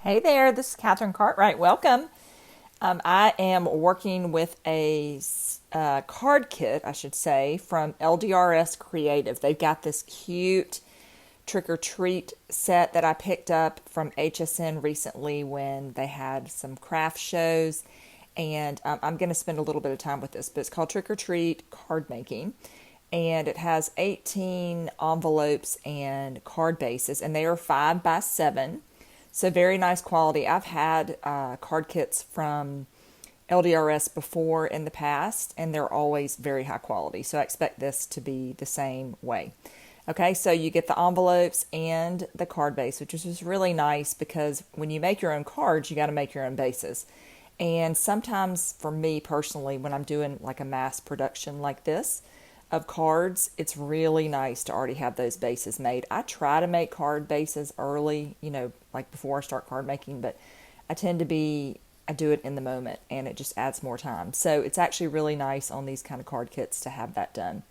Hey there, this is Katherine Cartwright. Welcome. I am working with a card kit, I should say, from LDRS Creative. They've got this cute trick or treat set that I picked up from HSN recently when they had some craft shows. And I'm going to spend a little bit of time with this, but it's called Trick or Treat Card Making. And it has 18 envelopes and card bases, and they are 5x7. So very nice quality. I've had card kits from LDRS before in the past, and they're always very high quality. So I expect this to be the same way. Okay, so you get the envelopes and the card base, which is just really nice because when you make your own cards, you got to make your own bases. And sometimes for me personally, when I'm doing like a mass production like this, of cards, it's really nice to already have those bases made. I try to make card bases early, like before I start card making, but I do it in the moment and it just adds more time. So it's actually really nice on these kind of card kits to have that done.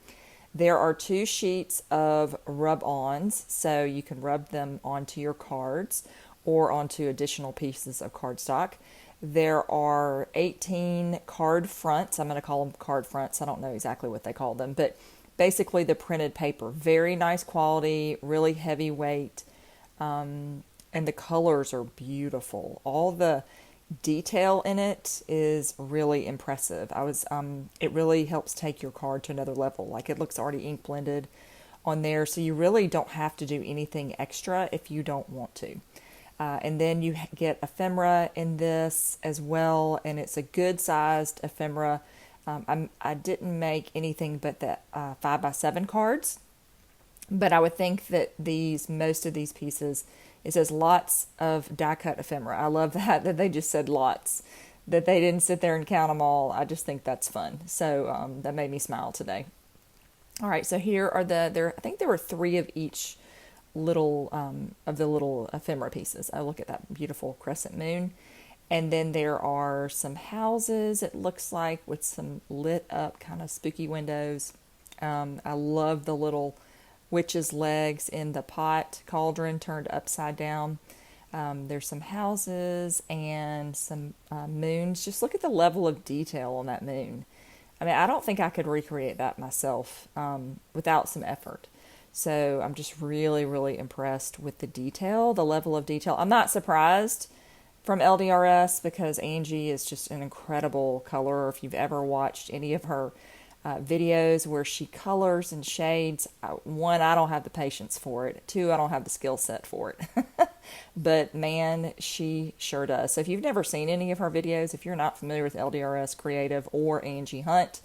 There are 2 sheets of rub-ons, so you can rub them onto your cards or onto additional pieces of cardstock. There are 18 card fronts. I'm going to call them card fronts. I don't know exactly what they call them, but basically the printed paper. Very nice quality, really heavy weight, and the colors are beautiful. All the detail in it is really impressive. It really helps take your card to another level. Like it looks already ink blended on there, so you really don't have to do anything extra if you don't want to. And then you get ephemera in this as well, and it's a good sized ephemera. I didn't make anything but the 5x7 cards, but I would think that most of these pieces, it says lots of die cut ephemera. I love that they just said lots, that they didn't sit there and count them all. I just think that's fun. So that made me smile today. All right, so here are I think there were 3 of each of the little ephemera pieces. I look at that beautiful crescent moon. And then there are some houses, it looks like, with some lit up kind of spooky windows. I love the little witch's legs in the pot cauldron turned upside down. There's some houses and some moons. Just look at the level of detail on that moon. I mean, I don't think I could recreate that myself without some effort. So I'm just really, really impressed with the detail, the level of detail. I'm not surprised from LDRS because Angie is just an incredible colorer. If you've ever watched any of her videos where she colors and shades, 1, I don't have the patience for it. 2, I don't have the skill set for it. But man, she sure does. So if you've never seen any of her videos, if you're not familiar with LDRS Creative or Angie Hunt,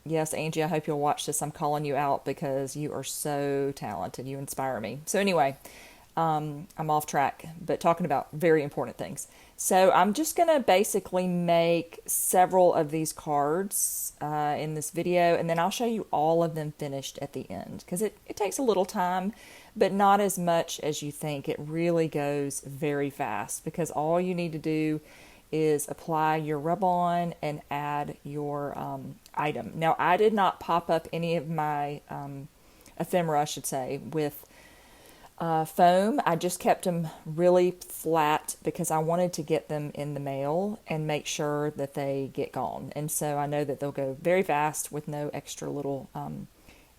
yes, Angie, I hope you'll watch this. I'm calling you out because you are so talented. You inspire me. So anyway, I'm off track, but talking about very important things. So I'm just going to basically make several of these cards in this video, and then I'll show you all of them finished at the end because it takes a little time, but not as much as you think. It really goes very fast because all you need to do is apply your rub-on and add your item. Now, I did not pop up any of my ephemera, I should say, with foam. I just kept them really flat because I wanted to get them in the mail and make sure that they get gone. And so I know that they'll go very fast with no extra little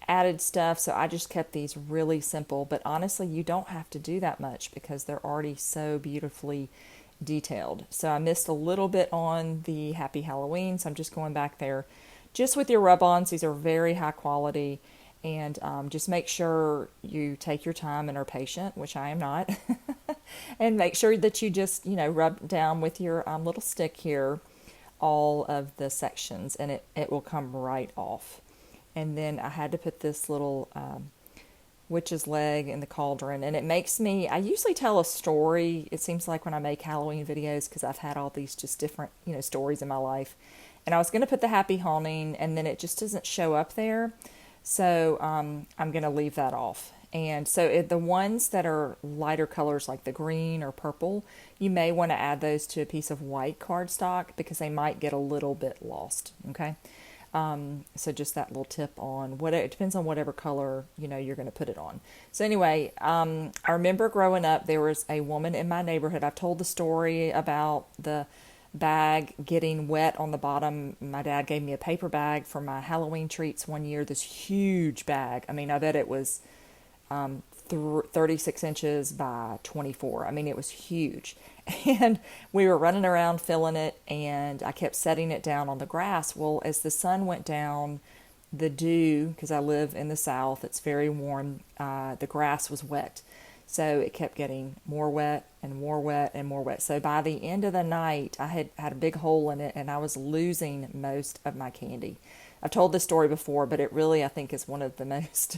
added stuff. So I just kept these really simple. But honestly, you don't have to do that much because they're already so beautifully detailed. So I missed a little bit on the Happy Halloween, so I'm just going back there just with your rub-ons. These are very high quality, and just make sure you take your time and are patient, which I am not, and make sure that you just rub down with your little stick here all of the sections, and it will come right off. And then I had to put this little witch's leg in the cauldron, and it makes me, I usually tell a story, it seems like, when I make Halloween videos, because I've had all these just different stories in my life, and I was going to put the happy haunting, and then it just doesn't show up there, so I'm going to leave that off. And so the ones that are lighter colors like the green or purple, you may want to add those to a piece of white cardstock because they might get a little bit lost. Okay, So just that little tip on what it depends on whatever color you're going to put it on. So anyway, I remember growing up, there was a woman in my neighborhood. I've told the story about the bag getting wet on the bottom. My dad gave me a paper bag for my Halloween treats one year. This huge bag. I mean, I bet it was 36 inches by 24. I mean, it was huge. And we were running around filling it, and I kept setting it down on the grass. Well, as the sun went down, the dew, because I live in the South, it's very warm, the grass was wet. So it kept getting more wet and more wet and more wet. So by the end of the night, I had a big hole in it, and I was losing most of my candy. I've told this story before, but it really, I think, is one of the most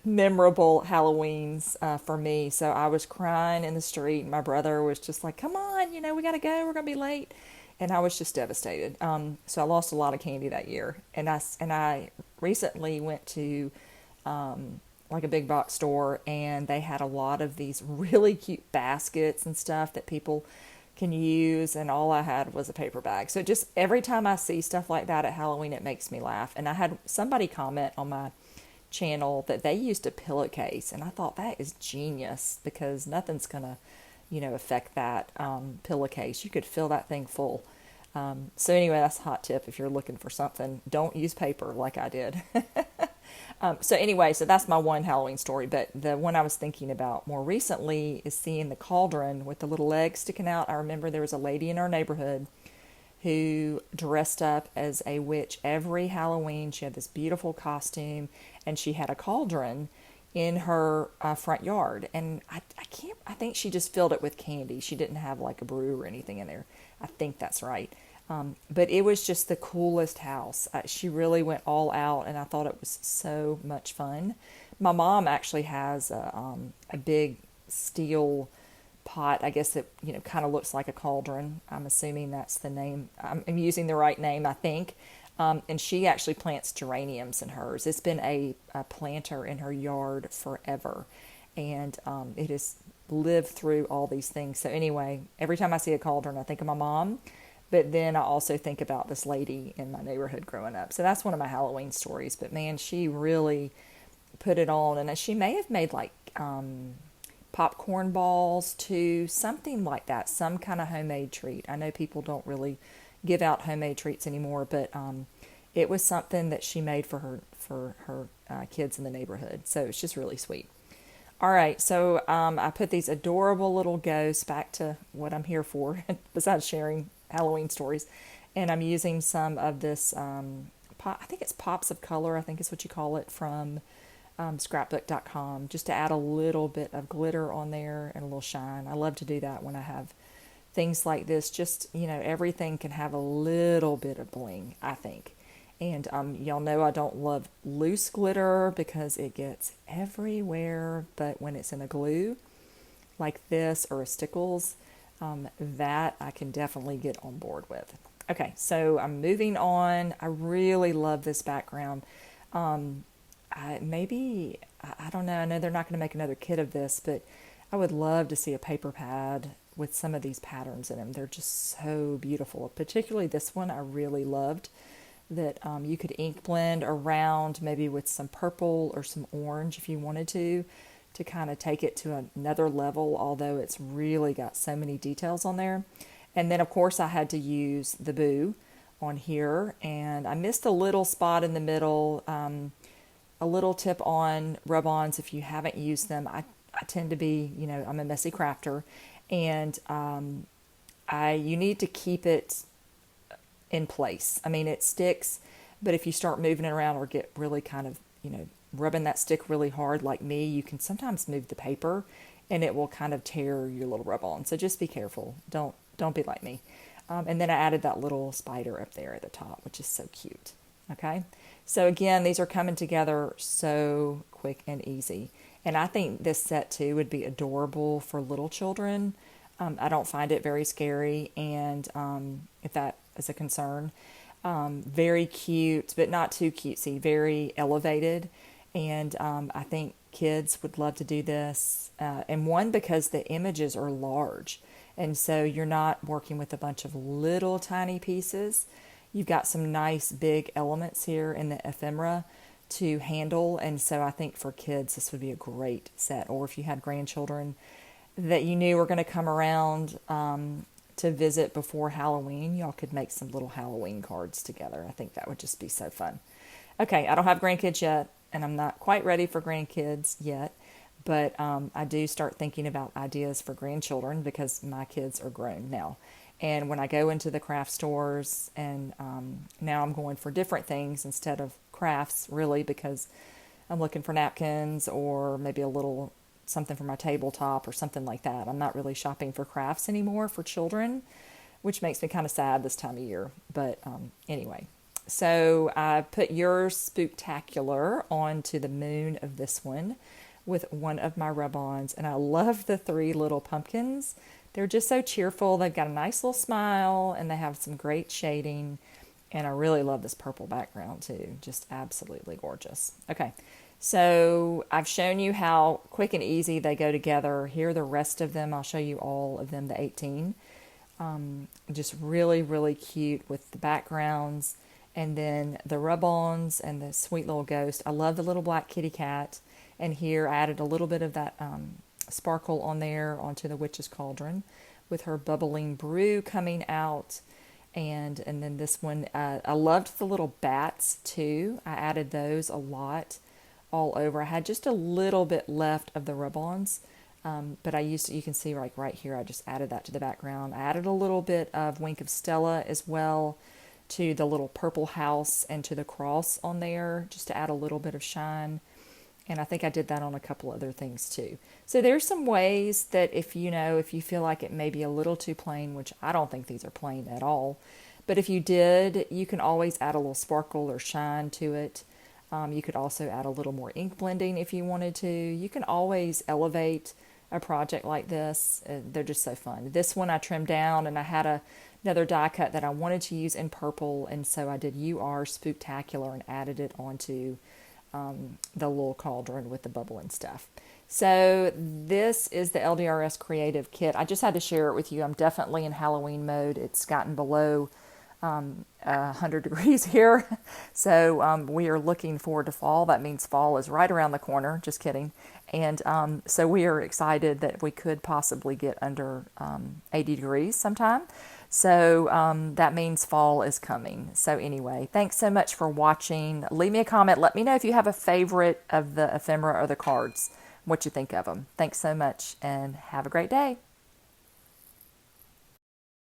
memorable Halloweens for me. So I was crying in the street, and my brother was just like, come on, we got to go. We're going to be late. And I was just devastated. So I lost a lot of candy that year. And I recently went to like a big box store, and they had a lot of these really cute baskets and stuff that people can use, and all I had was a paper bag. So just every time I see stuff like that at Halloween, it makes me laugh. And I had somebody comment on my channel that they used a pillowcase, and I thought that is genius, because nothing's gonna affect that pillowcase. You could fill that thing full. So anyway, that's a hot tip if you're looking for something. Don't use paper like I did. So anyway, so that's my one Halloween story. But the one I was thinking about more recently is seeing the cauldron with the little legs sticking out. I remember there was a lady in our neighborhood who dressed up as a witch every Halloween. She had this beautiful costume, and she had a cauldron in her front yard. And I think she just filled it with candy. She didn't have like a brew or anything in there. I think that's right. But it was just the coolest house. She really went all out, and I thought it was so much fun. My mom actually has a big steel pot. I guess it kind of looks like a cauldron. I'm assuming that's the name. I'm using the right name, I think. And she actually plants geraniums in hers. It's been a planter in her yard forever, and it has lived through all these things. So anyway, every time I see a cauldron, I think of my mom. But then I also think about this lady in my neighborhood growing up. So that's one of my Halloween stories. But man, she really put it on. And she may have made like popcorn balls too, something like that, some kind of homemade treat. I know people don't really give out homemade treats anymore, but it was something that she made for her kids in the neighborhood. So it's just really sweet. All right, so I put these adorable little ghosts back to what I'm here for, besides sharing Halloween stories. And I'm using some of this, I think it's Pops of Color, I think is what you call it, from scrapbook.com, just to add a little bit of glitter on there and a little shine. I love to do that when I have things like this. Just, everything can have a little bit of bling, I think. And y'all know I don't love loose glitter because it gets everywhere, but when it's in a glue like this or a Stickles, that I can definitely get on board with. Okay, so I'm moving on. I really love this background. I don't know, I know they're not going to make another kit of this, but I would love to see a paper pad with some of these patterns in them. They're just so beautiful. Particularly this one I really loved, that you could ink blend around maybe with some purple or some orange if you wanted to kind of take it to another level, although it's really got so many details on there. And then of course I had to use the boo on here, and I missed a little spot in the middle. A little tip on rub-ons, if you haven't used them, I tend to be, I'm a messy crafter, and you need to keep it in place. I mean, it sticks, but if you start moving it around or get really kind of, rubbing that stick really hard like me, you can sometimes move the paper and it will kind of tear your little rub-on. So just be careful. Don't be like me. And then I added that little spider up there at the top, which is so cute. Okay. So again, these are coming together so quick and easy. And I think this set too would be adorable for little children. I don't find it very scary, and if that is a concern, very cute, but not too cutesy, very elevated. And I think kids would love to do this. And one, because the images are large. And so you're not working with a bunch of little tiny pieces. you've got some nice big elements here in the ephemera to handle. And so I think for kids, this would be a great set. Or if you had grandchildren that you knew were going to come around to visit before Halloween, y'all could make some little Halloween cards together. I think that would just be so fun. Okay, I don't have grandkids yet, and I'm not quite ready for grandkids yet, but I do start thinking about ideas for grandchildren because my kids are grown now. And when I go into the craft stores, and now I'm going for different things instead of crafts, really, because I'm looking for napkins or maybe a little something for my tabletop or something like that. I'm not really shopping for crafts anymore for children, which makes me kind of sad this time of year. But anyway, so I put your Spooktacular onto the moon of this one with one of my rub-ons, and I love the three little pumpkins. They're just so cheerful. They've got a nice little smile, and they have some great shading, and I really love this purple background too. Just absolutely gorgeous. Okay, so I've shown you how quick and easy they go together. Here are the rest of them. I'll show you all of them, the 18. Just really, really cute with the backgrounds, and then the rub-ons and the sweet little ghost. I love the little black kitty cat, and here I added a little bit of that sparkle on there onto the witch's cauldron with her bubbling brew coming out. And then this one, I loved the little bats too. I added those a lot all over. I had just a little bit left of the rub-ons, but I used to, you can see right here, I just added that to the background. I added a little bit of Wink of Stella as well to the little purple house and to the cross on there, just to add a little bit of shine. And I think I did that on a couple other things too. So there's some ways that if you feel like it may be a little too plain, which I don't think these are plain at all, but if you did, you can always add a little sparkle or shine to it. You could also add a little more ink blending if you wanted to. You can always elevate a project like this. They're just so fun. This one I trimmed down, and I had another die cut that I wanted to use in purple, and so I did UR Spooktacular and added it onto the little cauldron with the bubble and stuff. So this is the LDRS Creative Kit. I just had to share it with you. I'm definitely in Halloween mode. It's gotten below 100 degrees here. So we are looking forward to fall. That means fall is right around the corner. Just kidding. And so we are excited that we could possibly get under 80 degrees sometime. So that means fall is coming. So anyway, thanks so much for watching. Leave me a comment. Let me know if you have a favorite of the ephemera or the cards, what you think of them. Thanks so much, and have a great day.